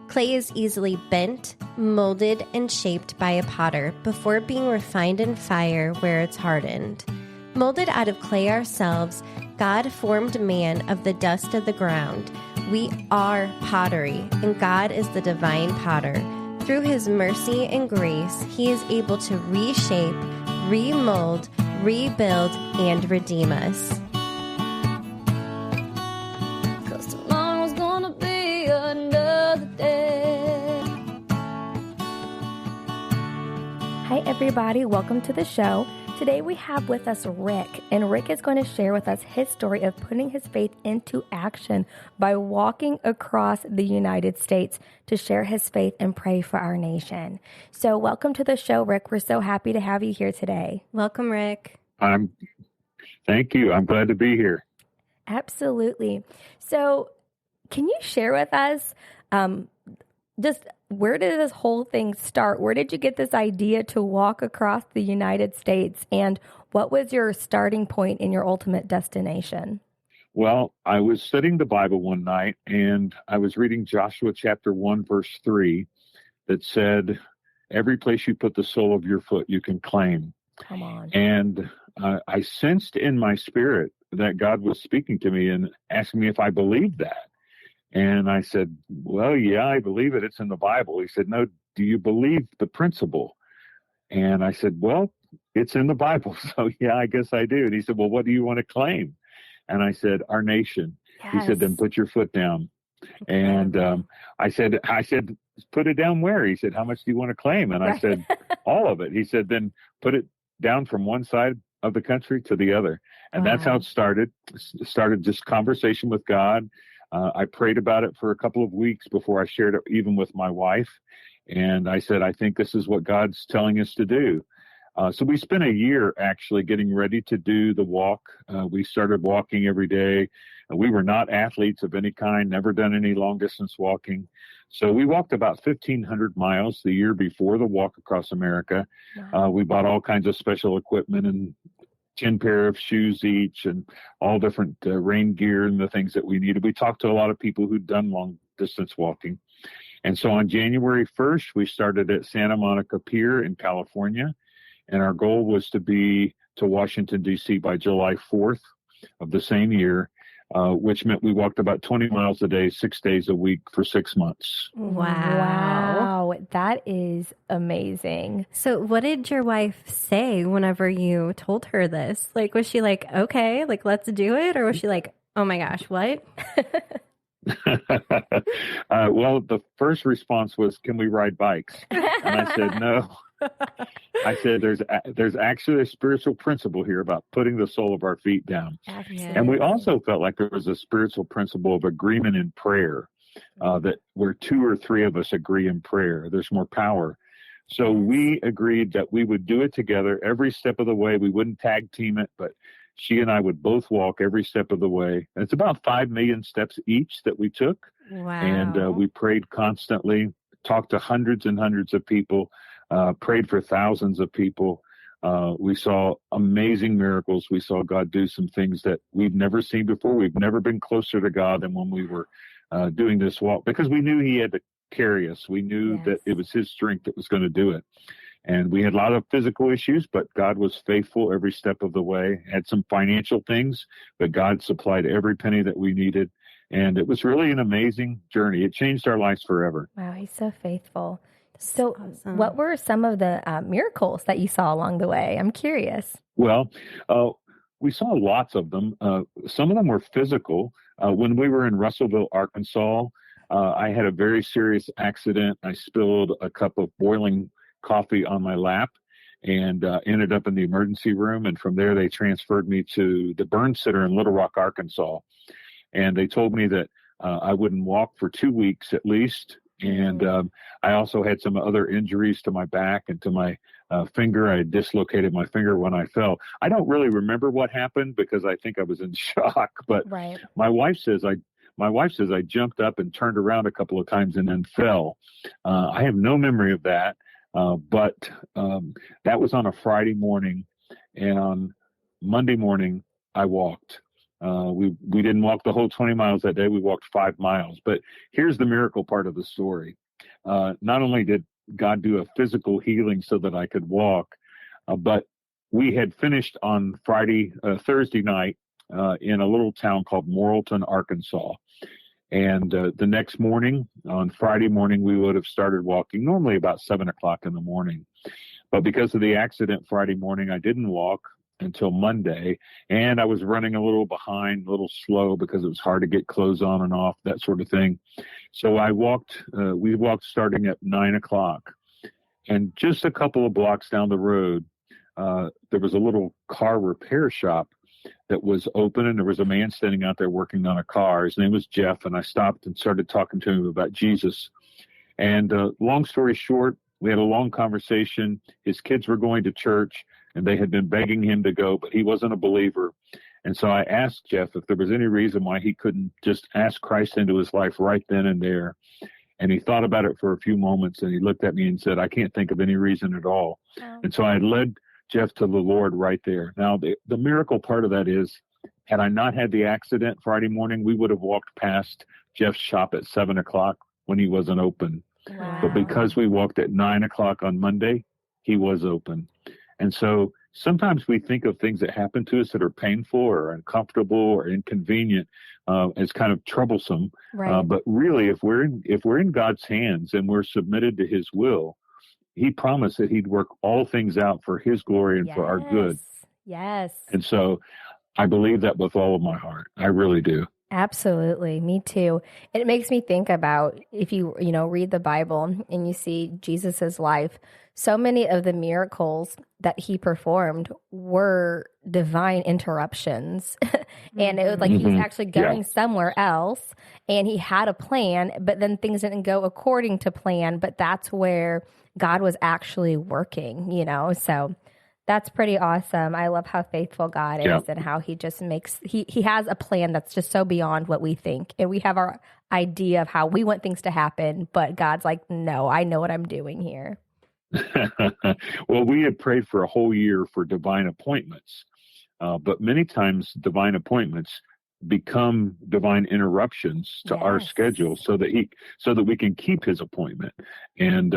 Clay is easily bent, molded, and shaped by a potter before being refined in fire where it's hardened. Molded out of clay ourselves, God formed man of the dust of the ground. We are pottery, and God is the divine potter. Through his mercy and grace, he is able to reshape, remold, rebuild, and redeem us. Hi, everybody. Welcome to the show. Today we have with us Rick, and Rick is going to share with us his story of putting his faith into action by walking across the United States to share his faith and pray for our nation. So welcome to the show, Rick. We're so happy to have you here today. Welcome, Rick. Thank you. I'm glad to be here. Absolutely. So can you share with us just where did this whole thing start? Where did you get this idea to walk across the United States? And what was your starting point in your ultimate destination? Well, I was studying the Bible one night, and I was reading Joshua chapter 1, verse 3, that said, every place you put the sole of your foot, you can claim. Come on. And I sensed in my spirit that God was speaking to me and asking me if I believed that. And I said, well, yeah, I believe it. It's in the Bible. He said, no, do you believe the principle? And I said, well, it's in the Bible. So, yeah, I guess I do. And he said, well, what do you want to claim? And I said, our nation. Yes. He said, then put your foot down. And I said, put it down where? He said, how much do you want to claim? And I said, all of it. He said, then put it down from one side of the country to the other. And that's how it started. It started just conversation with God. I prayed about it for a couple of weeks before I shared it even with my wife. And I said, I think this is what God's telling us to do. So we spent a year actually getting ready to do the walk. We started walking every day. We were not athletes of any kind, never done any long distance walking. So we walked about 1,500 miles the year before the walk across America. Wow. We bought all kinds of special equipment and 10 pair of shoes each and all different rain gear and the things that we needed. We talked to a lot of people who'd done long distance walking. And so on January 1st, we started at Santa Monica Pier in California. And our goal was to be to Washington, D.C. by July 4th of the same year, which meant we walked about 20 miles a day, 6 days a week for 6 months. Wow. That is amazing. So what did your wife say whenever you told her this? Like, was she like, okay, like, let's do it? Or was she like, oh my gosh, what? Well, the first response was, can we ride bikes? And I said, no. I said, there's actually a spiritual principle here about putting the sole of our feet down. Absolutely. And we also felt like there was a spiritual principle of agreement in prayer, that where two or three of us agree in prayer, there's more power. So we agreed that we would do it together every step of the way. We wouldn't tag team it, but she and I would both walk every step of the way. And it's about 5 million steps each that we took. Wow. And we prayed constantly, talked to hundreds and hundreds of people, prayed for thousands of people. We saw amazing miracles. We saw God do some things that we've never seen before. We've never been closer to God than when we were doing this walk, because we knew he had to carry us. We knew that it was his strength that was going to do it. And we had a lot of physical issues, but God was faithful every step of the way. Had some financial things, but God supplied every penny that we needed. And it was really an amazing journey. It changed our lives forever. Wow, he's so faithful. So what were some of the miracles that you saw along the way? I'm curious. Well, we saw lots of them. Some of them were physical. When we were in Russellville, Arkansas, I had a very serious accident. I spilled a cup of boiling coffee on my lap and ended up in the emergency room. And from there, they transferred me to the burn center in Little Rock, Arkansas. And they told me that I wouldn't walk for 2 weeks at least. And I also had some other injuries to my back and to my finger. I dislocated my finger when I fell. I don't really remember what happened because I think I was in shock. But my wife says I jumped up and turned around a couple of times and then fell. I have no memory of that. But that was on a Friday morning. And on Monday morning, I walked. We didn't walk the whole 20 miles that day. We walked 5 miles. But here's the miracle part of the story. Not only did God do a physical healing so that I could walk, but we had finished on Thursday night in a little town called Morrilton, Arkansas. And the next morning, on Friday morning, we would have started walking normally about 7 o'clock in the morning. But because of the accident Friday morning, I didn't walk until Monday, and I was running a little behind, a little slow because it was hard to get clothes on and off, that sort of thing. So we walked starting at 9 o'clock. And just a couple of blocks down the road, there was a little car repair shop that was open, and there was a man standing out there working on a car. His name was Jeff, and I stopped and started talking to him about Jesus. And long story short, we had a long conversation. His kids were going to church, and they had been begging him to go, but he wasn't a believer. And so I asked Jeff if there was any reason why he couldn't just ask Christ into his life right then and there. And he thought about it for a few moments, and he looked at me and said, I can't think of any reason at all. Oh. And so I led Jeff to the Lord right there. Now, the miracle part of that is, had I not had the accident Friday morning, we would have walked past Jeff's shop at 7 o'clock when he wasn't open. Wow. But because we walked at 9 o'clock on Monday, he was open. And so sometimes we think of things that happen to us that are painful or uncomfortable or inconvenient as kind of troublesome. Right. But really, if we're in God's hands and we're submitted to his will, he promised that he'd work all things out for his glory and for our good. Yes. And so I believe that with all of my heart. I really do. Absolutely. Me too. It makes me think about if you read the Bible and you see Jesus's life, so many of the miracles that he performed were divine interruptions. And it was like he was actually going somewhere else and he had a plan, but then things didn't go according to plan. But that's where God was actually working, so that's pretty awesome. I love how faithful God is and how he just he has a plan that's just so beyond what we think. And we have our idea of how we want things to happen, but God's like, no, I know what I'm doing here. Well, we had prayed for a whole year for divine appointments, but many times divine appointments become divine interruptions to our schedule so that we can keep his appointment. And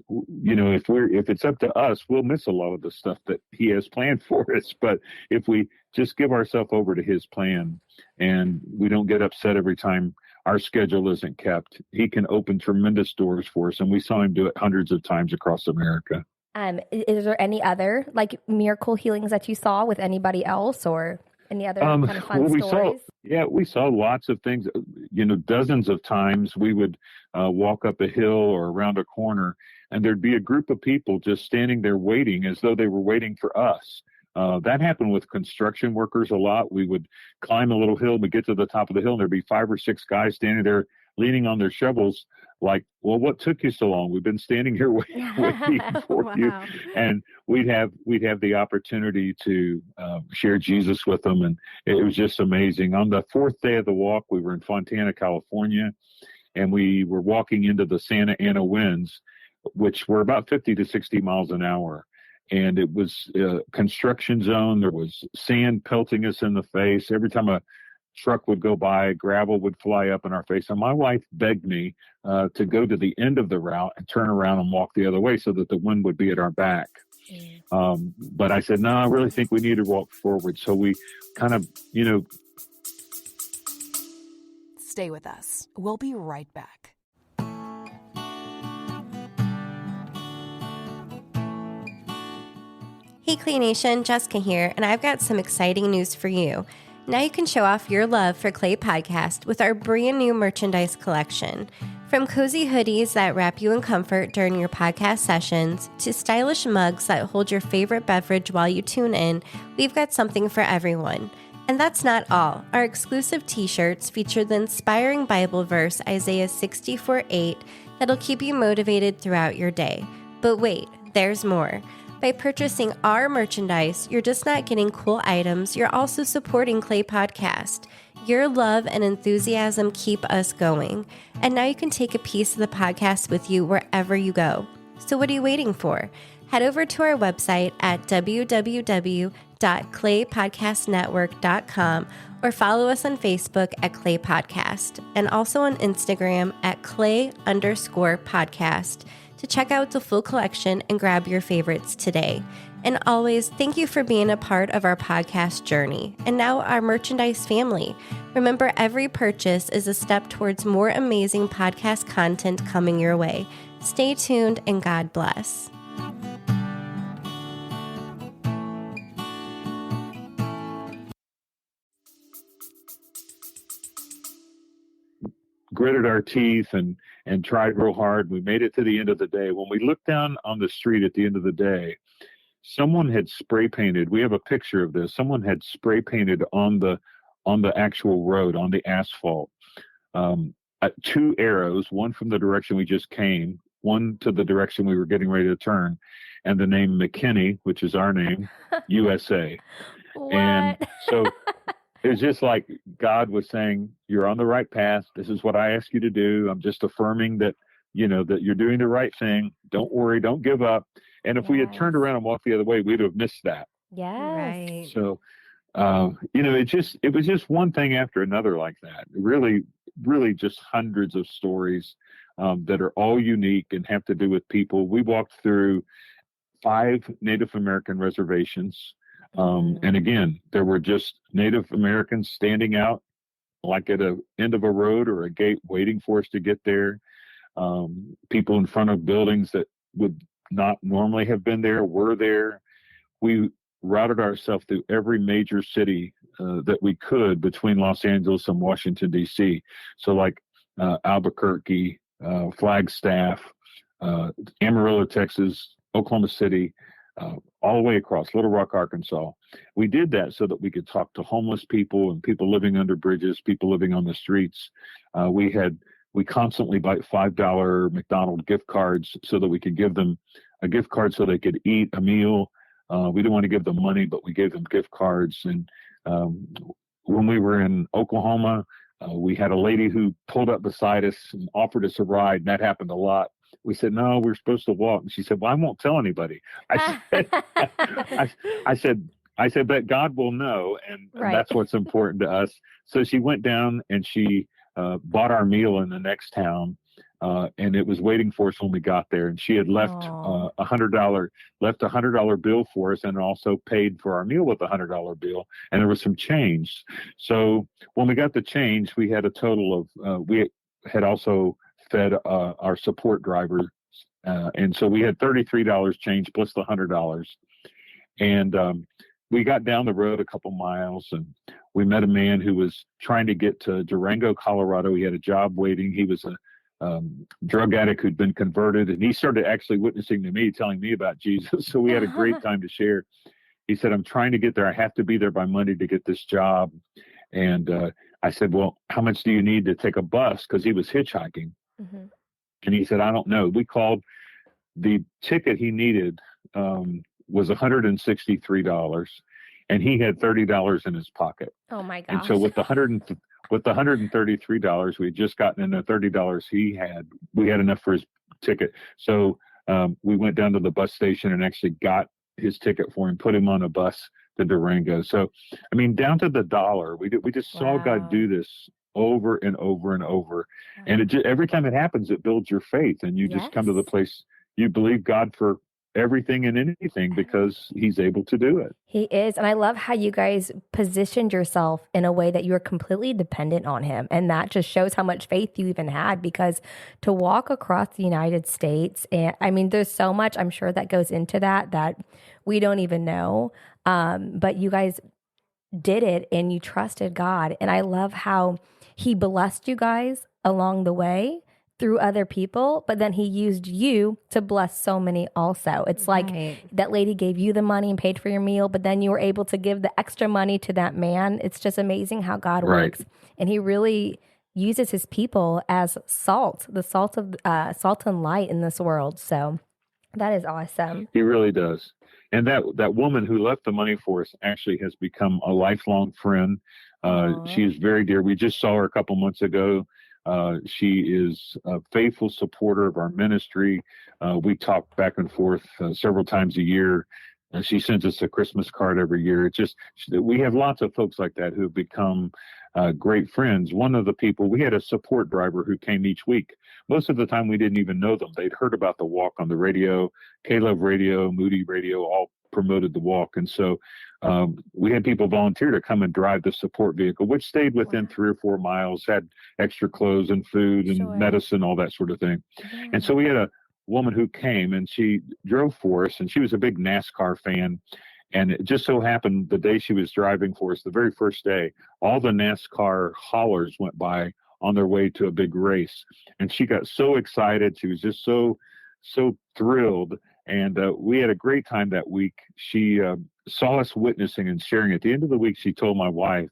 if it's up to us, we'll miss a lot of the stuff that he has planned for us. But if we just give ourselves over to his plan and we don't get upset every time our schedule isn't kept, he can open tremendous doors for us. And we saw him do it hundreds of times across America. Is there any other miracle healings that you saw with anybody else, or any other kind of fun stories? We saw lots of things. Dozens of times we would walk up a hill or around a corner, and there'd be a group of people just standing there waiting as though they were waiting for us. That happened with construction workers a lot. We would climb a little hill, we get to the top of the hill, and there'd be 5 or 6 guys standing there leaning on their shovels like, well, what took you so long? We've been standing here waiting for you. And we'd have the opportunity to share Jesus with them. And it was just amazing. On the 4th day of the walk, we were in Fontana, California, and we were walking into the Santa Ana winds, which were about 50 to 60 miles an hour. And it was a construction zone. There was sand pelting us in the face. Every time a truck would go by, gravel would fly up in our face. And my wife begged me to go to the end of the route and turn around and walk the other way so that the wind would be at our back. But I said, no, I really think we need to walk forward. So we kind of, Stay with us. We'll be right back. Hey, Clay Nation, Jessica here, and I've got some exciting news for you. Now you can show off your love for Clay Podcast with our brand new merchandise collection. From cozy hoodies that wrap you in comfort during your podcast sessions to stylish mugs that hold your favorite beverage while you tune in, we've got something for everyone. And that's not all. Our exclusive t-shirts feature the inspiring Bible verse Isaiah 64:8 that'll keep you motivated throughout your day. But wait, there's more. By purchasing our merchandise, you're just not getting cool items, you're also supporting Clay Podcast. Your love and enthusiasm keep us going. And now you can take a piece of the podcast with you wherever you go. So what are you waiting for? Head over to our website at www.claypodcastnetwork.com or follow us on Facebook at Clay Podcast and also on Instagram at Clay_podcast to check out the full collection and grab your favorites today. And always, thank you for being a part of our podcast journey and now our merchandise family. Remember, every purchase is a step towards more amazing podcast content coming your way. Stay tuned and God bless. Gritted our teeth and tried real hard. We made it to the end of the day. When we looked down on the street at the end of the day, someone had spray painted. We have a picture of this. Someone had spray painted on the actual road, on the asphalt, 2 arrows, one from the direction we just came, one to the direction we were getting ready to turn, and the name McKinney, which is our name, USA. What? And so it was just like God was saying, you're on the right path. This is what I ask you to do. I'm just affirming that, that you're doing the right thing. Don't worry. Don't give up. And if we had turned around and walked the other way, we'd have missed that. Yes. Right. So, it was just one thing after another like that. Really, really just hundreds of stories that are all unique and have to do with people. We walked through 5 Native American reservations. And again, there were just Native Americans standing out like at the end of a road or a gate waiting for us to get there. People in front of buildings that would not normally have been there were there. We routed ourselves through every major city that we could between Los Angeles and Washington, D.C. So like Albuquerque, Flagstaff, Amarillo, Texas, Oklahoma City, all the way across Little Rock, Arkansas. We did that so that we could talk to homeless people and people living under bridges, people living on the streets. We constantly buy $5 McDonald's gift cards so that we could give them a gift card so they could eat a meal. We didn't want to give them money, but we gave them gift cards. And when we were in Oklahoma, we had a lady who pulled up beside us and offered us a ride, and that happened a lot. We said, no, we're supposed to walk. And she said, well, I won't tell anybody. I said, but God will know. And that's what's important to us. So she went down and she bought our meal in the next town. And it was waiting for us when we got there. And she had left $100 bill for us and also paid for our meal with a $100 bill. And there was some change. So when we got the change, we had a total of, we had also fed our support driver. And so we had $33 change plus the $100. And we got down the road a couple miles and we met a man who was trying to get to Durango, Colorado. He had a job waiting. He was a drug addict who'd been converted, and he started actually witnessing to me, telling me about Jesus. So we had a great time to share. He said, I'm trying to get there. I have to be there by Monday to get this job. And I said, well, how much do you need to take a bus? Because he was hitchhiking. Mm-hmm. And he said, I don't know. We called. The ticket he needed was $163, and he had $30 in his pocket. Oh my gosh. And so with the $133, we had just gotten in the $30 he had, we had enough for his ticket. So we went down to the bus station and actually got his ticket for him, put him on a bus to Durango. So, I mean, down to the dollar, we just saw God do this over and over and over. Wow. And every time it happens, it builds your faith, and you just come to the place you believe God for everything and anything because he's able to do it. He is. And I love how you guys positioned yourself in a way that you were completely dependent on him. And that just shows how much faith you even had, because to walk across the United States, and I mean, there's so much I'm sure that goes into that we don't even know. But you guys did it and you trusted God. And I love how he blessed you guys along the way through other people, but then he used you to bless so many also. It's like that lady gave you the money and paid for your meal, but then you were able to give the extra money to that man. It's just amazing how God works. And he really uses his people as salt, the salt of salt and light in this world. So that is awesome. He really does. And that woman who left the money for us actually has become a lifelong friend. She is very dear. We just saw her a couple months ago. She is a faithful supporter of our ministry. We talk back and forth several times a year. And she sends us a Christmas card every year. It's just, we have lots of folks like that who have become great friends. One of the people, we had a support driver who came each week. Most of the time, we didn't even know them. They'd heard about the walk on the radio, K-Love Radio, Moody Radio, all promoted the walk. And so we had people volunteer to come and drive the support vehicle, which stayed within 3 or 4 miles, had extra clothes and food and medicine, all that sort of thing. Yeah. And so we had a woman who came and she drove for us, and she was a big NASCAR fan. And it just so happened the day she was driving for us, the very first day, all the NASCAR haulers went by on their way to a big race. And she got so excited. She was just so thrilled. And we had a great time that week. She saw us witnessing and sharing. At the end of the week, she told my wife,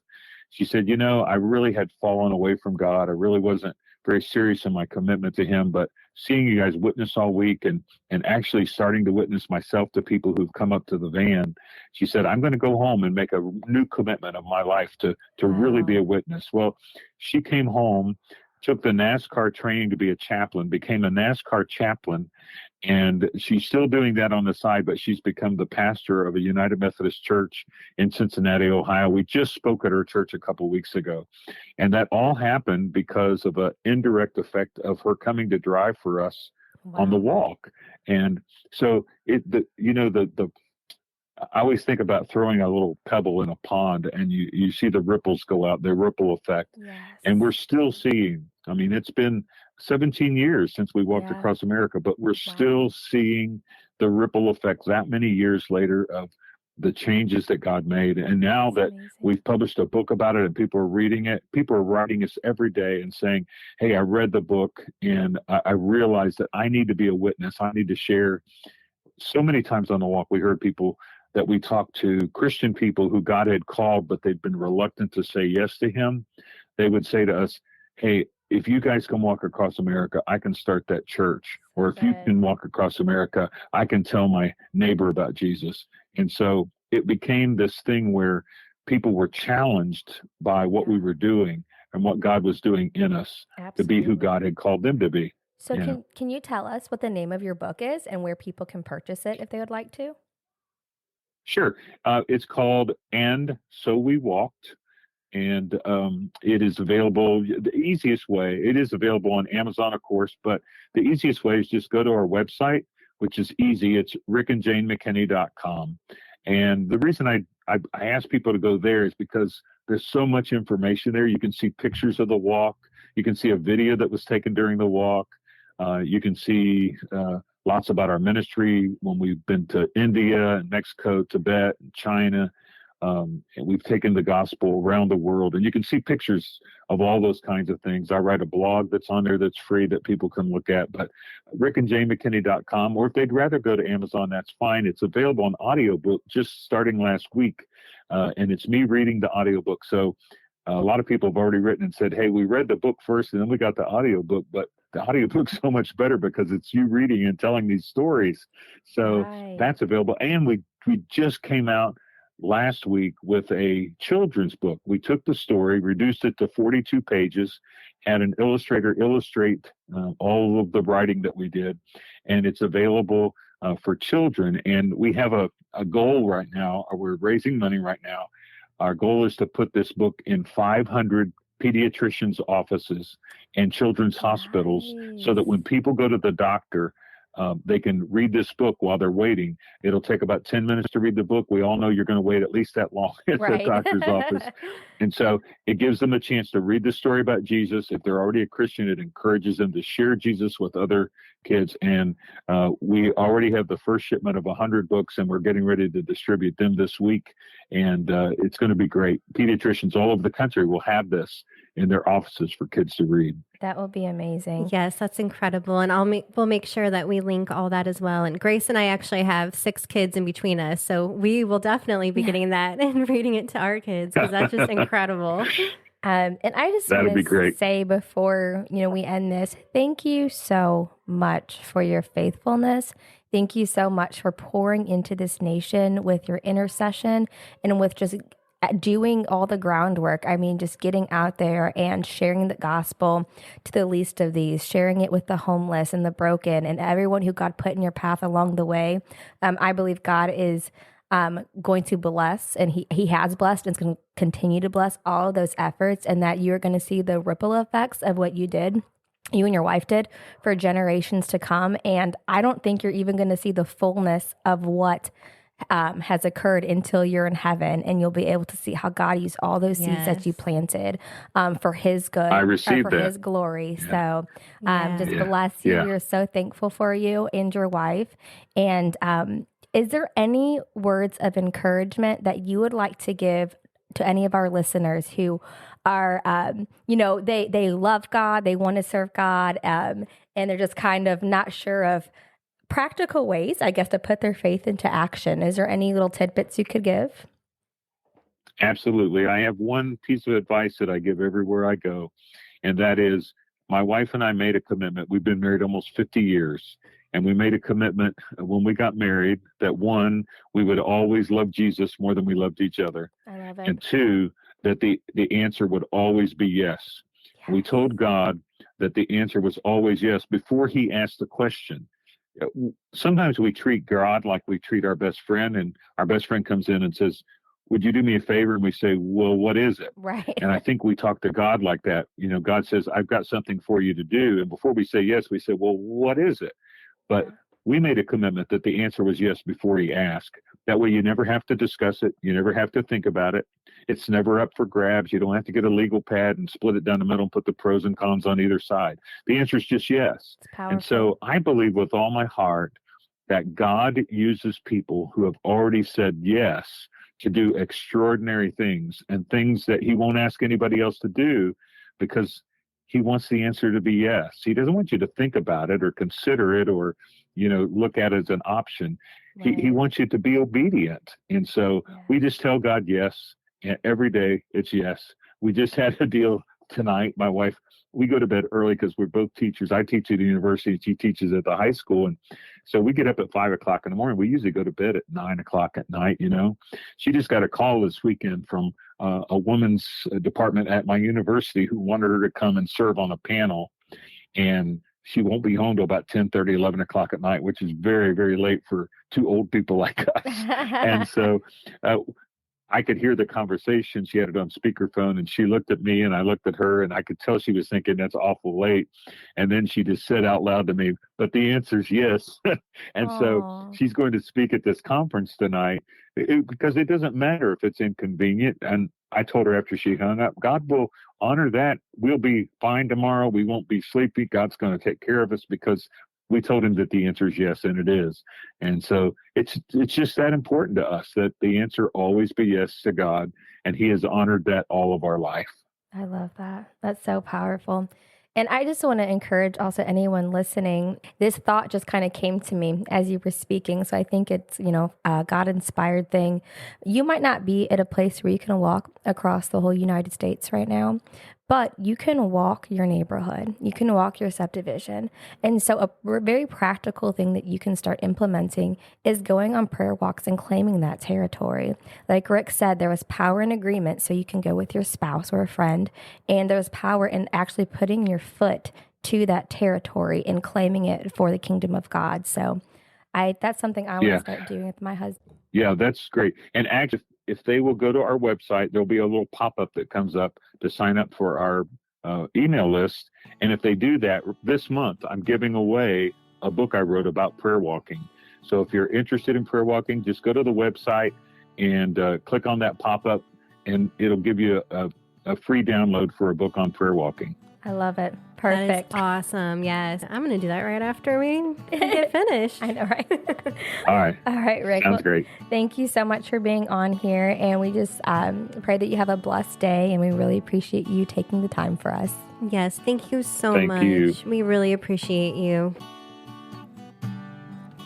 she said, you know, I really had fallen away from God. I really wasn't very serious in my commitment to him, but seeing you guys witness all week and actually starting to witness myself to people who've come up to the van, she said, I'm going to go home and make a new commitment of my life to really be a witness. Well, she came home, took the NASCAR training to be a chaplain, became a NASCAR chaplain, and she's still doing that on the side, but she's become the pastor of a United Methodist Church in Cincinnati, Ohio. We just spoke at her church a couple of weeks ago. And that all happened because of an indirect effect of her coming to drive for us on the walk. And so I always think about throwing a little pebble in a pond, and you see the ripples go out, the ripple effect. Yes. And we're still seeing, I mean, it's been 17 years since we walked across America, but we're still seeing the ripple effect that many years later of the changes that God made. And now that we've published a book about it and people are reading it, people are writing us every day and saying, hey, I read the book and I realized that I need to be a witness. I need to share. So many times on the walk, we heard people that we talked to, Christian people who God had called, but they'd been reluctant to say yes to him. They would say to us, hey, if you guys can walk across America, I can start that church. Or if you can walk across America, I can tell my neighbor about Jesus. And so it became this thing where people were challenged by what we were doing and what God was doing in us to be who God had called them to be. So can you tell us what the name of your book is and where people can purchase it if they would like to? Sure. It's called And So We Walked. And it is available. The easiest way, it is available on Amazon, of course, but the easiest way is just go to our website, which is easy. It's rickandjanemckinney.com. And the reason I ask people to go there is because there's so much information there. You can see pictures of the walk. You can see a video that was taken during the walk. You can see lots about our ministry when we've been to India, Mexico, Tibet, China. And we've taken the gospel around the world, and you can see pictures of all those kinds of things. I write a blog that's on there that's free that people can look at, but rickandjanemckinney.com, or if they'd rather go to Amazon, that's fine. It's available on audiobook just starting last week, and it's me reading the audiobook. So a lot of people have already written and said, hey, we read the book first and then we got the audiobook, but the audiobook's so much better because it's you reading and telling these stories. So that's available. And we just came out last week with a children's book. We took the story, reduced it to 42 pages, had an illustrator illustrate all of the writing that we did, and it's available for children. And we have a goal right now. We're raising money right now. Our goal is to put this book in 500 pediatricians' offices and children's hospitals so that when people go to the doctor, they can read this book while they're waiting. It'll take about 10 minutes to read the book. We all know you're going to wait at least that long at the doctor's office. And so it gives them a chance to read the story about Jesus. If they're already a Christian, it encourages them to share Jesus with other kids. And we already have the first shipment of 100 books, and we're getting ready to distribute them this week. And it's going to be great. Pediatricians all over the country will have this in their offices for kids to read. That will be amazing. Yes, that's incredible. And we'll make sure that we link all that as well. And Grace and I actually have 6 kids in between us. So we will definitely be getting that and reading it to our kids because that's just incredible. And I just want to say before, we end this, thank you so much for your faithfulness. Thank you so much for pouring into this nation with your intercession and with just doing all the groundwork. I mean, just getting out there and sharing the gospel to the least of these, sharing it with the homeless and the broken and everyone who God put in your path along the way. I believe God is going to bless, and he has blessed and is going to continue to bless all of those efforts, and that you're going to see the ripple effects of what you and your wife did for generations to come. And I don't think you're even going to see the fullness of what has occurred until you're in heaven, and you'll be able to see how God used all those seeds that you planted for His good, I received for that. His glory. Yeah. So just bless you. Yeah. We're so thankful for you and your wife. And is there any words of encouragement that you would like to give to any of our listeners who are, they love God, they want to serve God, and they're just kind of not sure of practical ways, I guess, to put their faith into action? Is there any little tidbits you could give? Absolutely. I have one piece of advice that I give everywhere I go, and that is my wife and I made a commitment. We've been married almost 50 years, and we made a commitment when we got married that, one, we would always love Jesus more than we loved each other. I love it. And two, that the answer would always be yes. We told God that the answer was always yes before He asked the question. Sometimes we treat God like we treat our best friend, and our best friend comes in and says, would you do me a favor? And we say, well, what is it? Right. And I think we talk to God like that. God says, I've got something for you to do. And before we say yes, we say, well, what is it? But we made a commitment that the answer was yes before He asked. That way you never have to discuss it. You never have to think about it. It's never up for grabs. You don't have to get a legal pad and split it down the middle and put the pros and cons on either side. The answer is just yes. And so I believe with all my heart that God uses people who have already said yes to do extraordinary things, and things that He won't ask anybody else to do, because He wants the answer to be yes. He doesn't want you to think about it or consider it or, look at it as an option. Right. He wants you to be obedient. And so we just tell God yes. And every day it's yes. We just had a deal tonight. My wife, we go to bed early because we're both teachers. I teach at the university, and she teaches at the high school. And so we get up at 5 o'clock in the morning. We usually go to bed at 9 o'clock at night, She just got a call this weekend from a women's department at my university who wanted her to come and serve on a panel. And she won't be home till about 10:30, 11 o'clock at night, which is very, very late for two old people like us. And so I could hear the conversation. She had it on speakerphone, and she looked at me and I looked at her, and I could tell she was thinking that's awful late. And then she just said out loud to me, but the answer's yes. And so she's going to speak at this conference tonight because it doesn't matter if it's inconvenient. And I told her after she hung up, God will honor that. We'll be fine tomorrow. We won't be sleepy. God's going to take care of us because we told Him that the answer is yes, and it is. And so it's just that important to us that the answer always be yes to God, and He has honored that all of our life. I love that. That's so powerful. And I just want to encourage also anyone listening. This thought just kind of came to me as you were speaking. So I think it's, a God-inspired thing. You might not be at a place where you can walk across the whole United States right now, but you can walk your neighborhood. You can walk your subdivision. And so a very practical thing that you can start implementing is going on prayer walks and claiming that territory. Like Rick said, there was power in agreement, so you can go with your spouse or a friend, and there's power in actually putting your foot to that territory and claiming it for the kingdom of God. So that's something I want to start doing with my husband. Yeah, that's great. And actually, if they will go to our website, there'll be a little pop-up that comes up to sign up for our email list. And if they do that this month, I'm giving away a book I wrote about prayer walking. So if you're interested in prayer walking, just go to the website and click on that pop-up, and it'll give you a free download for a book on prayer walking. I love it. Perfect. That is awesome. Yes. I'm going to do that right after we get finished. I know, right? All right. All right, Rick. Sounds great. Thank you so much for being on here. And we just pray that you have a blessed day. And we really appreciate you taking the time for us. Yes. Thank you so much. Thank you. We really appreciate you.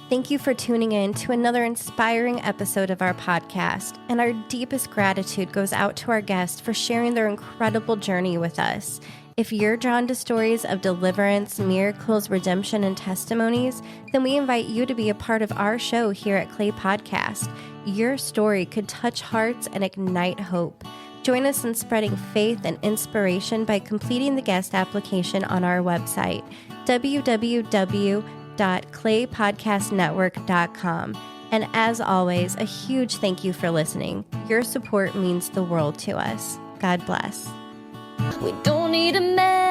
Thank you for tuning in to another inspiring episode of our podcast. And our deepest gratitude goes out to our guests for sharing their incredible journey with us. If you're drawn to stories of deliverance, miracles, redemption, and testimonies, then we invite you to be a part of our show here at Clay Podcast. Your story could touch hearts and ignite hope. Join us in spreading faith and inspiration by completing the guest application on our website, www.claypodcastnetwork.com. And as always, a huge thank you for listening. Your support means the world to us. God bless. We don't need a man.